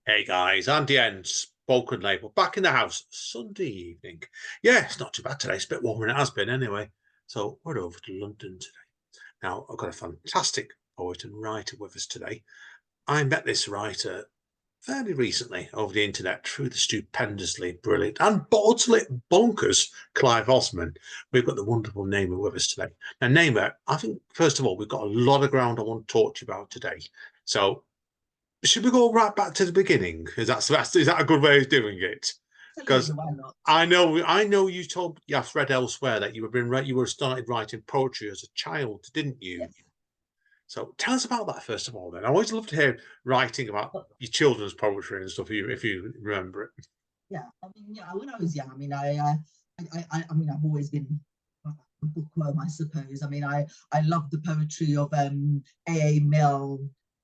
Hey guys, Andy N, spoken label, back in the house, Sunday evening. Yeah, it's not too bad today. It's a bit warmer than it has been anyway. So we're over to London today. Now, I've got a fantastic poet and writer with us today. I met this writer fairly recently over the internet through the stupendously brilliant and utterly bonkers Clive Osman. We've got the wonderful Nayma with us today. Now, Nayma, I think, first of all, we've got a lot of ground I want to talk to you about today. So should we go right back to the beginning? Is that a good way of doing it? Because Absolutely, why not? I know you have read elsewhere that you were started writing poetry as a child, didn't you? Yes. So tell us about that first of all. Then I always love to hear writing about your children's poetry and stuff. If you remember it. Yeah, I mean, yeah, when I was young, I mean, I've always been a bookworm, I suppose. I mean, I love the poetry of A. Mill,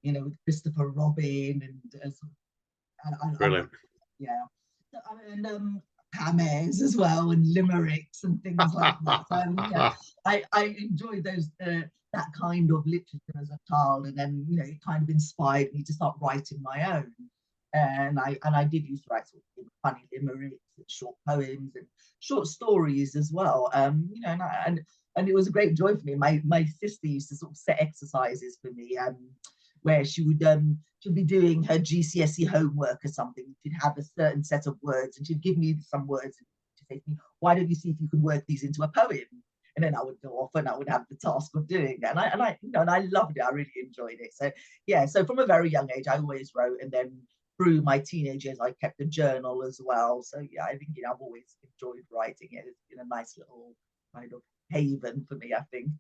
with Christopher Robin I love, Brilliant. yeah. And Hammers as well, and limericks and things like that. So yeah, I enjoyed those that kind of literature as a child, and then it kind of inspired me to start writing my own. And I did used to write sort of funny limericks and short poems and short stories as well. And it was a great joy for me. My sister used to sort of set exercises for me, where she'd be doing her GCSE homework or something. She'd have a certain set of words, and she'd give me some words. She'd say to me, "Why don't you see if you can work these into a poem?" And then I would go off and I would have the task of doing that. And I loved it. I really enjoyed it. So yeah. So from a very young age, I always wrote, and then through my teenage years, I kept a journal as well. So yeah, I think I've always enjoyed writing it. It's been a nice little kind of haven for me, I think.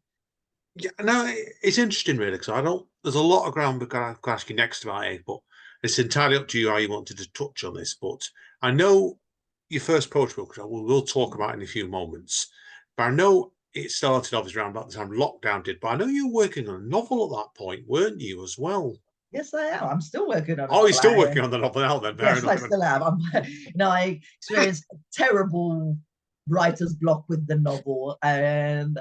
Yeah, no, it's interesting really because I don't. There's a lot of ground we've got to ask you next about it, but it's entirely up to you how you wanted to touch on this. But I know your first poetry book, we'll talk about in a few moments. But I know it started obviously around about the time lockdown did. But I know you were working on a novel at that point, weren't you, as well? Yes, I am. I'm still working on a Oh, you're novel. still working on the novel now, then. Fair Yes, I enough. still am. I experienced a terrible writer's block with the novel, and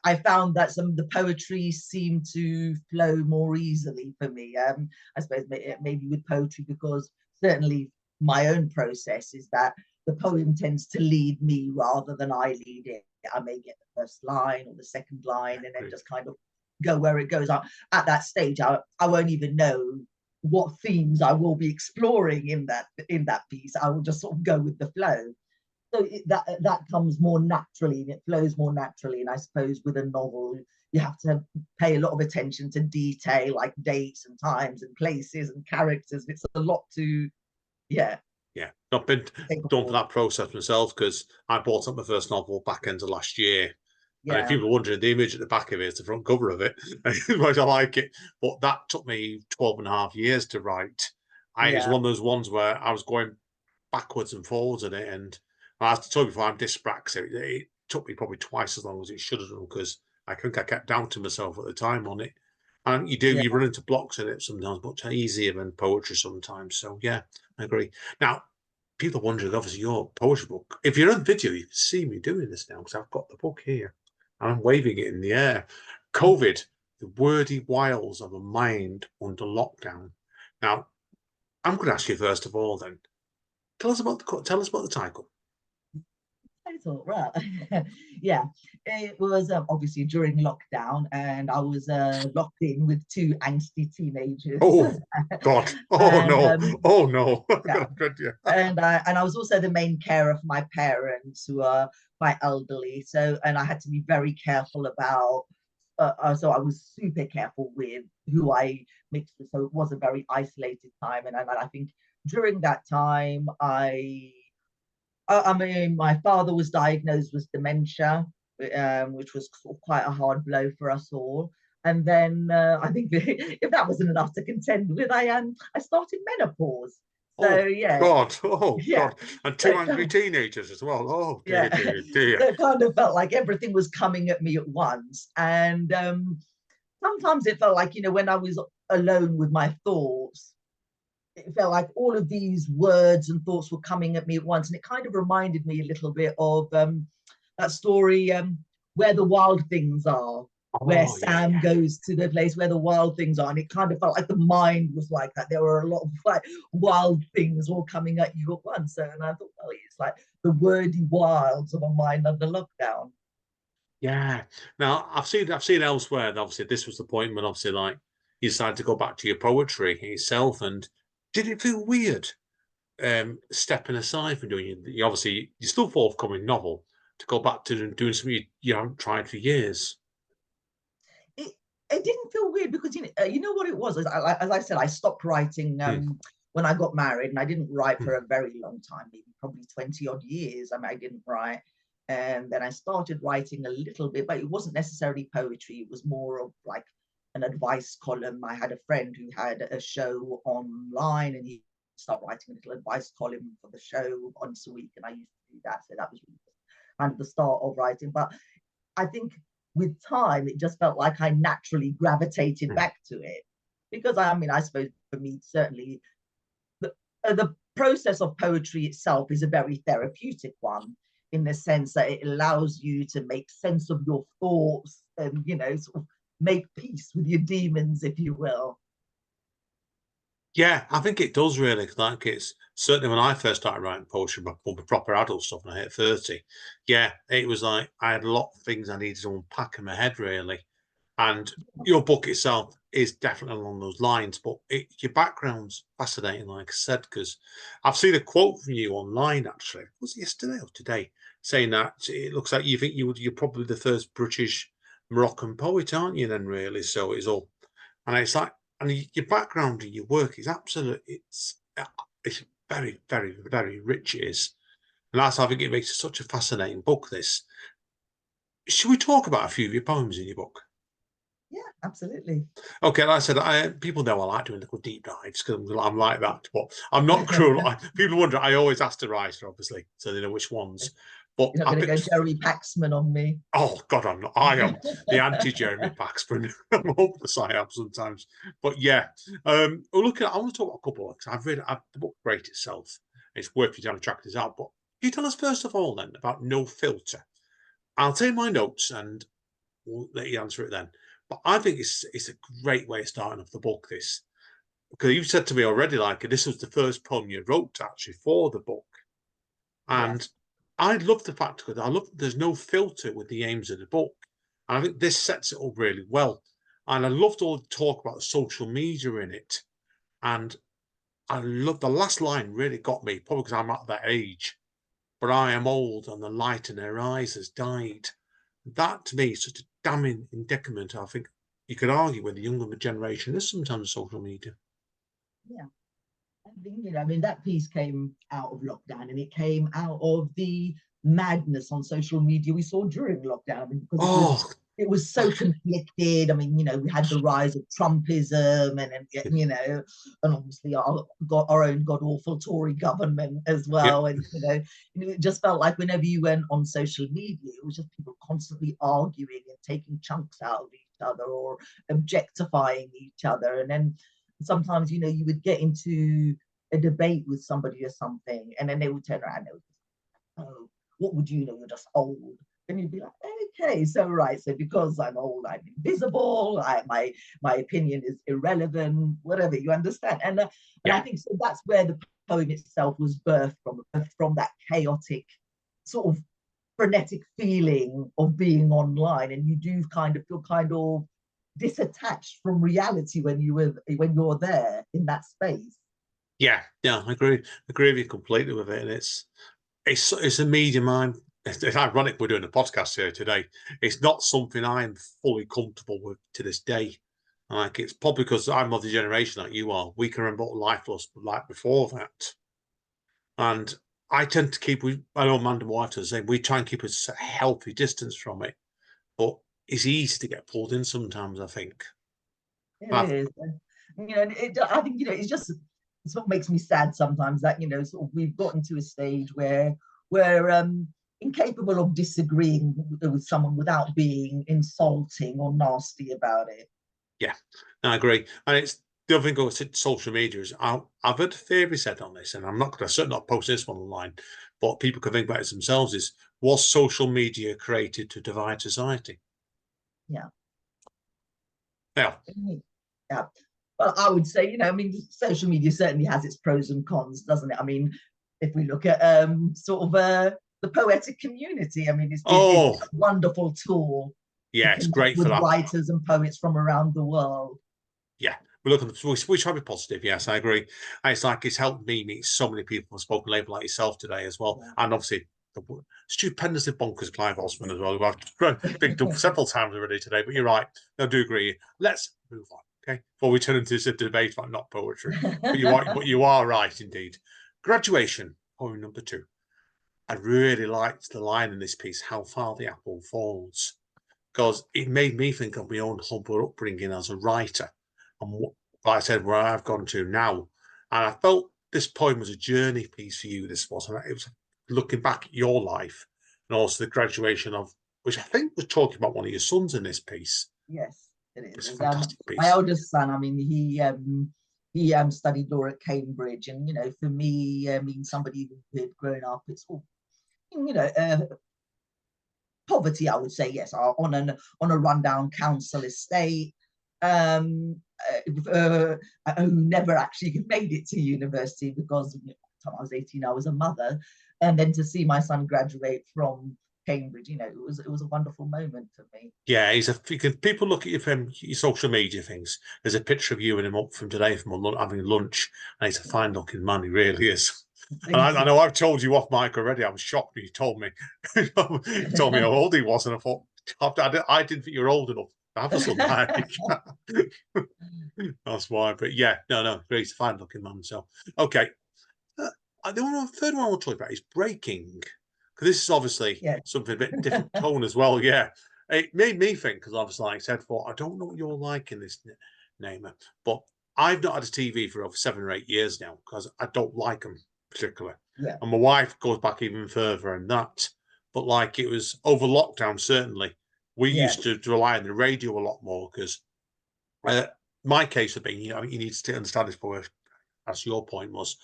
I found that some of the poetry seemed to flow more easily for me. I suppose maybe with poetry, because certainly my own process is that the poem tends to lead me rather than I lead it. I may get the first line or the second line, and then just kind of go where it goes. At that stage, I won't even know what themes I will be exploring in that piece. I will just sort of go with the flow. So that comes more naturally, and it flows more naturally. And I suppose with a novel, you have to pay a lot of attention to detail, like dates and times and places and characters. It's a lot to, yeah. Yeah, not been done for that process myself because I bought up my first novel back end of last year. And if Yeah, people are wondering, the image at the back of it is the front cover of it, which I like it. But that took me 12 and a half years to write. It's yeah, one of those ones where I was going backwards and forwards in it. And as I told you before, I'm dyspraxic. It took me probably twice as long as it should have done because I think I kept doubting myself at the time on it. And yeah. you run into blocks in it sometimes, much easier than poetry sometimes. So yeah, I agree. Now, people are wondering, obviously, your poetry book. If you're on video, you can see me doing this now because I've got the book here. I'm waving it in the air. COVID, the wordy wiles of a mind under lockdown. Now, I'm going to ask you first of all. Then, tell us about the title. I thought, right, yeah, it was obviously during lockdown, and I was locked in with two angsty teenagers, Oh God! Oh and no! Oh no! yeah, and I was also the main carer for my parents, who are quite elderly. So, and I had to be very careful about. So I was super careful with who I mixed with. So it was a very isolated time, and I think during that time, I mean, my father was diagnosed with dementia, which was sort of quite a hard blow for us all. And then I think if that wasn't enough to contend with, I started menopause. So Oh yeah, God! Oh yeah. God! And So two angry teenagers as well. Oh dear, yeah, dear, dear. so it kind of felt like everything was coming at me at once. And sometimes it felt like, when I was alone with my thoughts, it felt like all of these words and thoughts were coming at me at once. And it kind of reminded me a little bit of that story, Where the Wild Things Are. where Oh, yeah, Sam yeah. goes to the place where the wild things are, and it kind of felt like the mind was like that. There were a lot of like wild things all coming at you at once. So, and I thought, well, it's like the wordy wilds of a mind under lockdown. Yeah. Now I've seen elsewhere that obviously this was the point when obviously like you decided to go back to your poetry yourself, and did it feel weird stepping aside from doing you obviously your still forthcoming novel to go back to doing something you haven't tried for years? it it didn't feel weird because you know what it was. As I said, I stopped writing Hmm. when I got married, and I didn't write Hmm. for a very long time, maybe probably 20 odd years. I mean, I didn't write. And then I started writing a little bit, but it wasn't necessarily poetry. It was more of like an advice column. I had a friend who had a show online, and he started writing a little advice column for the show once a week, and I used to do that. So that was really kind of the start of writing. But I think with time, it just felt like I naturally gravitated Hmm. back to it. Because I mean, I suppose for me, certainly the process of poetry itself is a very therapeutic one in the sense that it allows you to make sense of your thoughts and, sort of make peace with your demons, if you will. Yeah, I think it does really. Like it's certainly when I first started writing poetry, but proper adult stuff when I hit 30. Yeah, it was like I had a lot of things I needed to unpack in my head really. And your book itself is definitely along those lines, but your background's fascinating, like I said, because I've seen a quote from you online actually. Was it yesterday or today? Saying that it looks like you think you're probably the first British Moroccan poet, aren't you? Then really, so it's all, and it's like, and your background and your work is absolutely, it's very, very, very rich. It is, and that's I think it makes it such a fascinating book. This. Should we talk about a few of your poems in your book? Yeah, absolutely. Okay, like I said, people know I like doing little deep dives because I'm like that, but I'm not cruel. People wonder. I always ask the writer, obviously, so they know which ones. But You're not I going to go picked. Jeremy Paxman on me. Oh God, I'm not. I am the anti-Jeremy Paxman. I'm hopeless. I am sometimes, but yeah. Well, look, I want to talk about a couple because the book great itself. It's worth you to track this out. But can you tell us first of all then about no filter? I'll take my notes and we'll let you answer it then. But I think it's a great way of starting off the book. This because you've said to me already, like this was the first poem you wrote actually for the book, Yes. and I love the fact that I love there's no filter with the aims of the book, and I think this sets it up really well. And I loved all the talk about the social media in it, and I love the last line really got me, probably because I'm at that age. But I am old, and the light in her eyes has died. That to me is such a damning indictment. I think you could argue with the younger generation is sometimes social media. Yeah. I think, I mean, that piece came out of lockdown and it came out of the madness on social media we saw during lockdown. I mean, because Oh, it was so conflicted. I mean, we had the rise of Trumpism and obviously our own god awful Tory government as yep, well. And it just felt like whenever you went on social media, it was just people constantly arguing and taking chunks out of each other or objectifying each other. And then sometimes, you would get into a debate with somebody or something, and then they would turn around and they would, oh, what would you know? You're just old. And you'd be like, okay, so right, so because I'm old, I'm invisible. My opinion is irrelevant. Whatever, you understand? And yeah, I think so. That's where the poem itself was birthed from that chaotic, sort of frenetic feeling of being online, and you do kind of feel kind of disattached from reality when you're there in that space. yeah, yeah. I agree with you completely with it, and it's a medium It's ironic we're doing a podcast here today. It's not something I'm fully comfortable with to this day. Like it's probably because I'm of the generation like you are. We can remember what life was like before that, and I tend to keep. I know Amanda White was saying we try and keep a healthy distance from it, but it's easy to get pulled in sometimes. I think. It I, is. I think, it's what makes me sad sometimes that, sort of we've gotten to a stage where we're incapable of disagreeing with someone without being insulting or nasty about it. Yeah, I agree. And it's the other thing about social media is I've heard a theory said on this, and I'm not going to certainly not post this one online, but people can think about it themselves is was social media created to divide society? Yeah. Yeah. Yeah. Well, I would say, I mean, social media certainly has its pros and cons, doesn't it? I mean, if we look at sort of the poetic community, I mean, it's Oh, a wonderful tool to yeah, it's connect great for with that. writers and poets from around the world. Yeah, we try to be positive. Yes, I agree. And it's like it's helped me meet so many people from spoken label like yourself today as well, Yeah. and obviously the stupendously bonkers Clive Osman as well, who I've picked up several times already today. But you're right, I do agree. Let's move on, okay? Before we turn into this debate about not poetry, but you are right indeed. Graduation, poem number 2. I really liked the line in this piece, "How far the apple falls," because it made me think of my own humble upbringing as a writer and what, like I said, where I've gone to now. And I felt this poem was a journey piece for you. This was, it was looking back at your life and also the graduation of, which I think was talking about one of your sons in this piece. Yes, it It's a is. fantastic My piece. eldest son, I mean, he studied law at Cambridge, and for me, I mean, somebody who had grown up, it's all, poverty, I would say, yes, on a rundown council estate, um, who never actually made it to university because by the time I was 18, I was a mother, and then to see my son graduate from Cambridge, it was a wonderful moment for me. Yeah, people look at your social media things. There's a picture of you and him up from today from having lunch, and he's a fine looking man. He really is. And I know I've told you off mic already. I was shocked when you told me. You told me how old he was, and I thought I didn't think you were old enough to have a son like. That's why. But yeah, no, he's a fine looking man. So okay, the third one I want to talk about is breaking, because this is obviously Yeah. something a bit different tone as well. Yeah, it made me think, because obviously, like I said, I don't know what you're like in this, Nayma, but I've not had a TV for over 7 or 8 years now because I don't like them particularly. Yeah. And my wife goes back even further than that. But like it was over lockdown, certainly we Yeah. used to rely on the radio a lot more because my case of being, you need to understand this, for as your point was,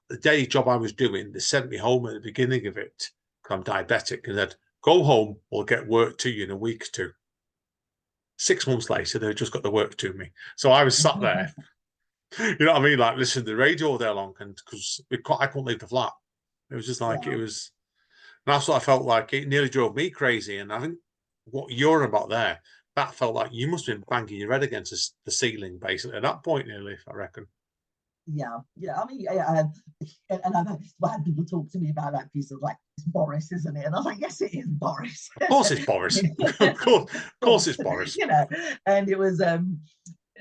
the day job I was doing, they sent me home at the beginning of it because I'm diabetic and said, go home, we'll get work to you in a week or two. 6 months later, they just got the work to me. So I was sat there, you know what I mean? Like, listen to the radio all day long, and because I couldn't leave the flat. It was just like, Yeah. it was, and that's what I felt like. It nearly drove me crazy. And I think what you're about there, that felt like you must have been banging your head against the ceiling, basically, at that point, nearly, I reckon. Yeah. I mean, and I've had people talk to me about that piece of like, it's Boris, isn't it? And I was like, yes, it is Boris. Of course it's Boris. Of course it's Boris. And it was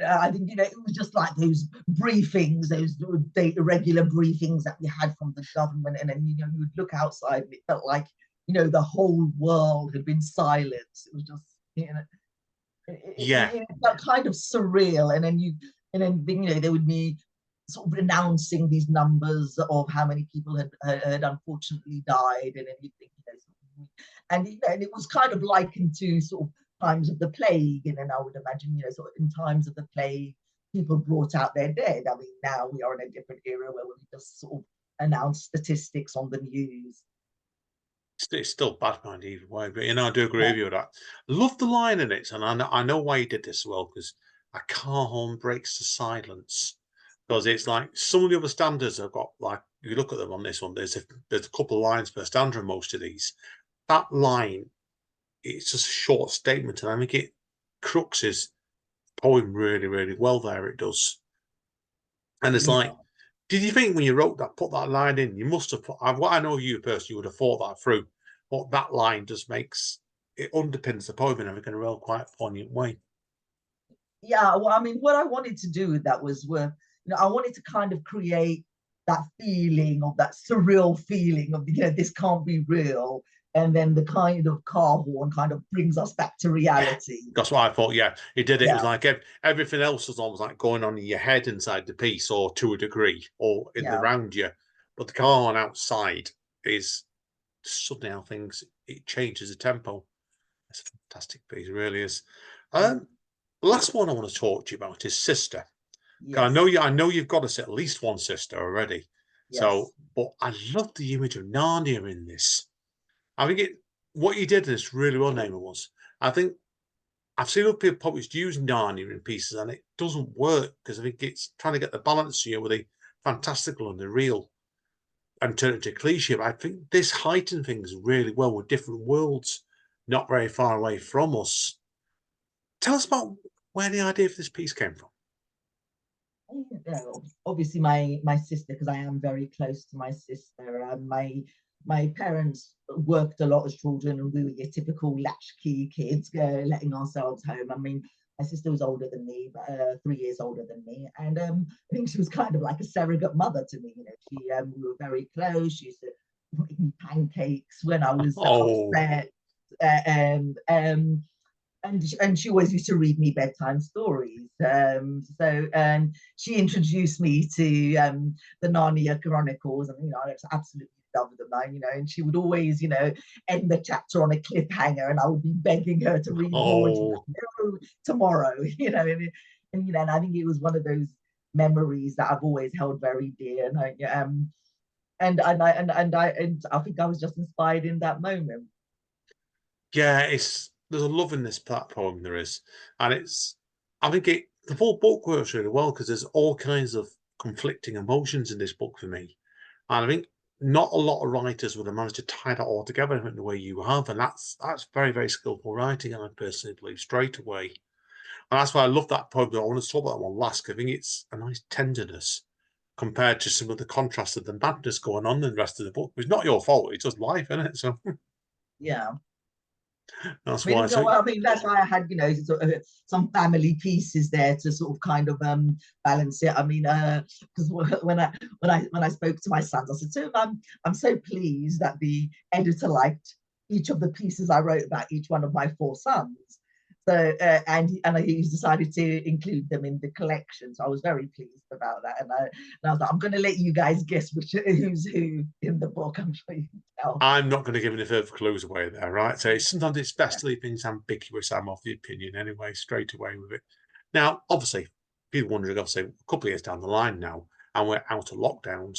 I think it was just like those briefings, those irregular briefings that we had from the government, and then you would look outside and it felt like the whole world had been silenced. It was just Yeah. it felt kind of surreal, and then there would be sort of announcing these numbers of how many people had unfortunately died, and then you think and it was kind of likened to sort of times of the plague, and then I would imagine sort of in times of the plague people brought out their dead. I mean, now we are in a different era where we just sort of announce statistics on the news. It's still bad mind either way, but I do agree with you with that. I love the line in it, and I know why you did this well, because a car horn breaks the silence. Because it's like some of the other standards have got, like, you look at them on this one, there's a couple of lines per stanza in most of these. That line, it's just a short statement, and I think it cruxes the poem really, really well there. It does. And it's like, Yeah. did you think when you wrote that, put that line in, you must have put, what I know you personally, you would have thought that through. What that line just makes, it underpins the poem in a real quite poignant way. Yeah, well, I mean, what I wanted to do with that was I wanted to kind of create that feeling of that surreal feeling of this can't be real, and then the kind of car horn kind of brings us back to Yeah, reality. that's what I thought. Yeah, he did it. It was Yeah. like everything else was almost like going on in your head inside the piece, or to a degree, or in Yeah. around you. But the car on outside is suddenly how things, it changes the tempo. It's a fantastic piece, it really is. The last one I want to talk to you about is sister. Yes. I know you've got us at least one sister already. Yes. So, but I love the image of Narnia in this. I think what you did in this really well, Nayma, was, I think I've seen other people poets use Narnia in pieces, and it doesn't work because I think it's trying to get the balance here with the fantastical and the real and turn it to cliche. But I think this heightened things really well with different worlds, not very far away from us. Tell us about where the idea for this piece came from. Obviously my sister, because I am very close to my sister. My parents worked a lot as children, and we were your typical latchkey kids, letting ourselves home. I mean, my sister was older than me, but 3 years older than me, and I think she was kind of like a surrogate mother to me. You know, we were very close. She used to make me pancakes when I was upset. And she always used to read me bedtime stories. So she introduced me to the Narnia Chronicles, and I absolutely loved them. And she would always, end the chapter on a cliffhanger, and I would be begging her to read more. No, tomorrow, and I think it was one of those memories that I've always held very dear. And I think I was just inspired in that moment. Yeah, there's a love in this poem, there is, and I think the whole book works really well because there's all kinds of conflicting emotions in this book for me, and I think not a lot of writers would have managed to tie that all together in the way you have, and that's very, very skillful writing, and I personally believe straight away, and that's why I love that poem. I want to talk about that one last, because I think it's a nice tenderness compared to some of the contrast of the madness going on in the rest of the book. It's not your fault; it's just life, isn't it? So yeah. That's why. I mean, that's why I had, sort of some family pieces there to sort of kind of balance it. I mean, because when I spoke to my sons, I said, "So I'm so pleased that the editor liked each of the pieces I wrote about each one of my 4 sons." So and he's decided to include them in the collection. So I was very pleased about that. And I was like, I'm going to let you guys guess who's who in the book. I'm sure you can tell. I'm not going to give any further clues away there, right? So sometimes it's best to leave things ambiguous. I'm of the opinion anyway, straight away with it. Now, obviously, people wondering, obviously, a couple of years down the line now, and we're out of lockdown.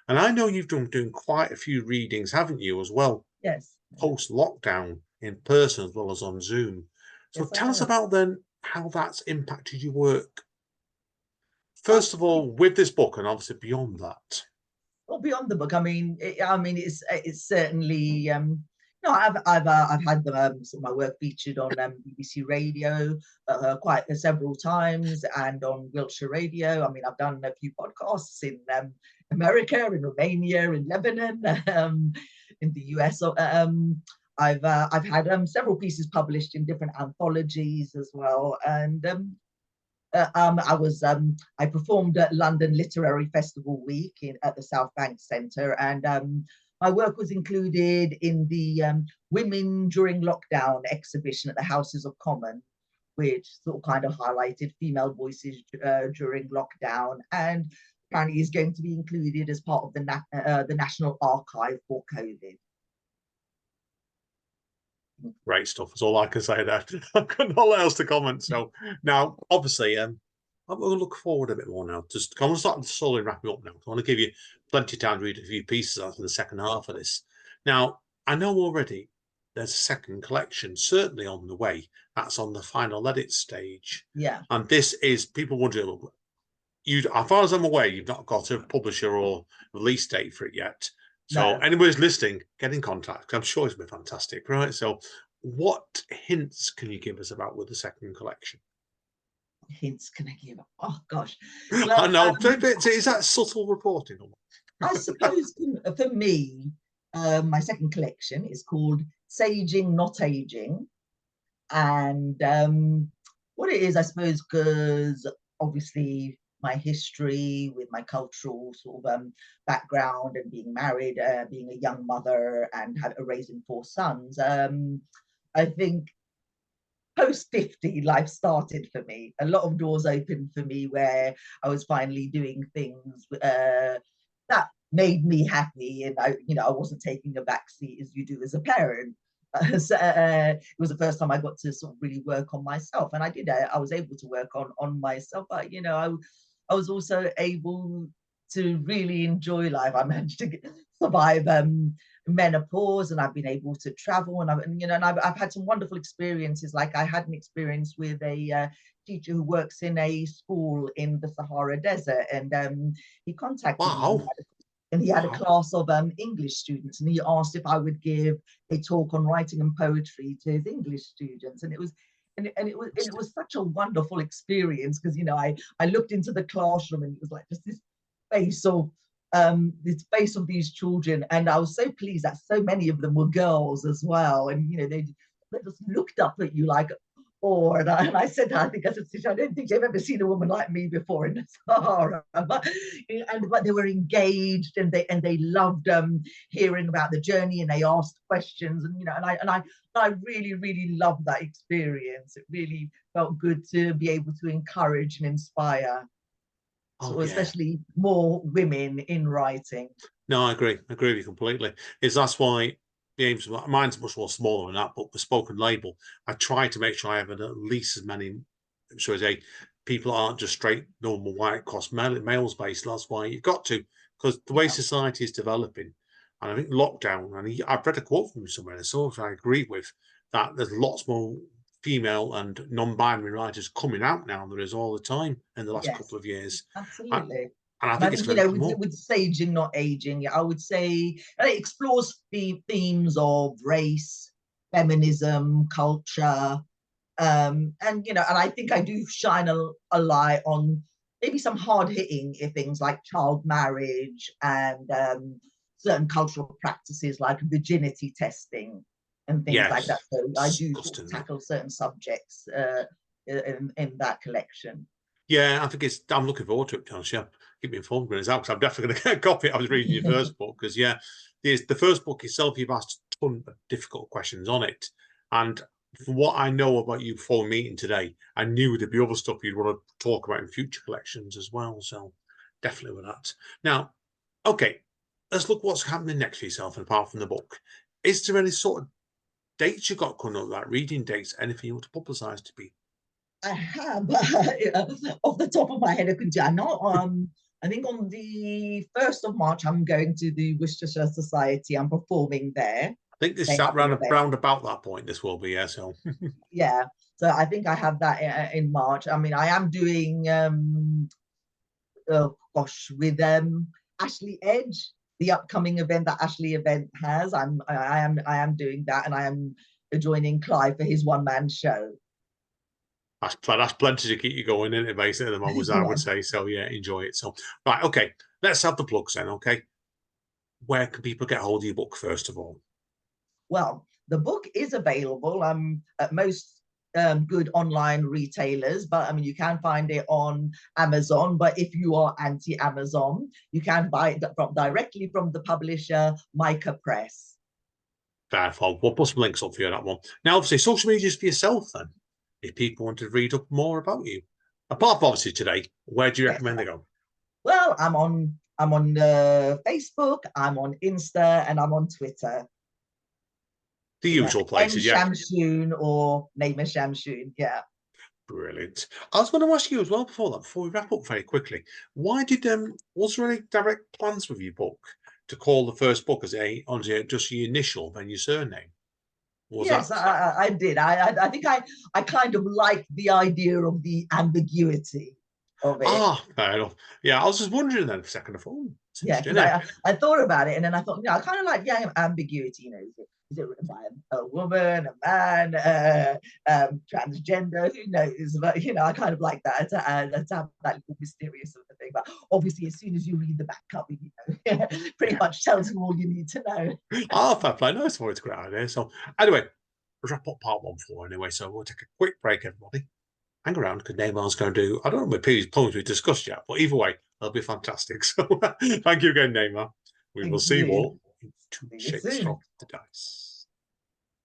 And I know you've doing quite a few readings, haven't you, as well? Yes. Post-lockdown, in person as well as on Zoom. So tell us about then how that's impacted your work. First of all, with this book, and obviously beyond that. Well, beyond the book, I mean, it's certainly. I've had my work featured on BBC Radio quite several times, and on Wiltshire Radio. I mean, I've done a few podcasts in America, in Romania, in Lebanon, in the US. I've had several pieces published in different anthologies as well, and I performed at London Literary Festival Week at the South Bank Centre, and my work was included in the Women During Lockdown exhibition at the Houses of Commons, which sort of kind of highlighted female voices during lockdown, and apparently is going to be included as part of the National Archive for COVID. Great stuff. That's all I can say there. I've got nothing else to comment. So now, obviously, I'm going to look forward a bit more now. I'm going to start slowly wrapping up now. I want to give you plenty of time to read a few pieces after the second half of this. Now, I know already there's a second collection certainly on the way. That's on the final edit stage. Yeah. And this is, people wondering, as far as I'm aware, you've not got a publisher or release date for it yet. So anybody's listening, get in contact. I'm sure it's been fantastic, right? So what hints can you give us about with the second collection? Hints can I give? Oh, gosh. Well, I know. Is that subtle reporting? I suppose for me, my second collection is called Saging, Not Aging. And what it is, I suppose, because obviously my history with my cultural sort of background and being married, being a young mother and raising 4 sons, I think post 50 life started for me. A lot of doors opened for me where I was finally doing things that made me happy, and I wasn't taking a backseat as you do as a parent. It was the first time I got to sort of really work on myself, and I did. I was able to work on myself, but I was also able to really enjoy life. I managed to survive menopause, and I've been able to travel, and I've had some wonderful experiences. Like I had an experience with a teacher who works in a school in the Sahara Desert, and he contacted me. Wow. And he had a Wow. class of English students, and he asked if I would give a talk on writing and poetry to his English students. And it was such a wonderful experience, because I looked into the classroom, and it was like just face of this face of these children, and I was so pleased that so many of them were girls as well. And they just looked up at you like, oh, and I said, I said, I don't think they've ever seen a woman like me before in the Sahara. But they were engaged, and they loved hearing about the journey, and they asked questions, and I really, really loved that experience. It really felt good to be able to encourage and inspire, Oh, yeah. especially more women in writing. No, I agree. I agree with you completely. That's why the aims, mine's much more smaller than that, but the spoken label, I try to make sure I have at least as many, so as people aren't just straight normal white cross males based. That's why you've got to, because the way society is developing, and I think lockdown, and I've read a quote from somewhere, so I agree with that. There's lots more female and non-binary writers coming out now than there is all the time in the last couple of years. Absolutely. And I And I think think, it's with saging, not aging, I would say it explores the themes of race, feminism, culture, and I think I do shine a light on maybe some hard-hitting things like child marriage, and certain cultural practices like virginity testing and things like that. So I do sort of tackle certain subjects in that collection. Yeah, I think I'm looking forward to it, Josh. Yeah, keep me informed when it's out, because I'm definitely going to get a copy. I was reading your first book, because the first book itself, you've asked a ton of difficult questions on it, and from what I know about you before meeting today, I knew there'd be other stuff you'd want to talk about in future collections as well. So definitely with that. Now, okay, let's look what's happening next for yourself, and apart from the book, is there any sort of dates you got coming up, like reading dates, anything you want to publicise to be? I have, off the top of my head, I could do. I'm not. I think on the 1st of March, I'm going to the Worcestershire Society. I'm performing there. I think this is round about that point. This will be, yeah. So yeah. So I think I have that in March. I mean, I am doing oh gosh, with Ashley Edge, the upcoming event that Ashley event has. I am doing that, and I am joining Clive for his one-man show. That's plenty to keep you going, isn't it, basically, at the moment, I would say. So yeah, enjoy it. So right, okay, let's have the plugs then. Okay, where can people get hold of your book first of all? Well, the book is available at most good online retailers, but I mean, you can find it on Amazon. But if you are anti-Amazon, you can buy it directly from the publisher, Micah Press. Therefore, we'll put some links up for you on that one. Now, obviously, social media is for yourself then. If people want to read up more about you, apart from obviously today, where do you recommend they go? Well, I'm on Facebook, I'm on Insta, and I'm on Twitter. The usual places, yeah. Chamchoun or Nayma Chamchoun, yeah. Brilliant. I was going to ask you as well before we wrap up very quickly. Why was there any direct plans with your book to call the first book as just your initial, then your surname? Yes, I did. I think I kind of like the idea of the ambiguity of it. Fair enough. Yeah, I was just wondering then for a second. I thought, yeah, because I thought about it, and then I thought, I kind of like ambiguity. Is it written by a woman, a man, transgender? Who knows? But I kind of like that to have that little mysterious sort of thing. But obviously, as soon as you read the back cover, pretty much tells you all you need to know. Fair play. No, it's always a great idea. So anyway, we'll wrap up part 1 for anyway. So we'll take a quick break, everybody. Hang around, because Nayma's going to do, I don't know what previous poems we discussed yet, but either way, they'll be fantastic. So thank you again, Nayma. We will see you all in 2 shakes from the dice.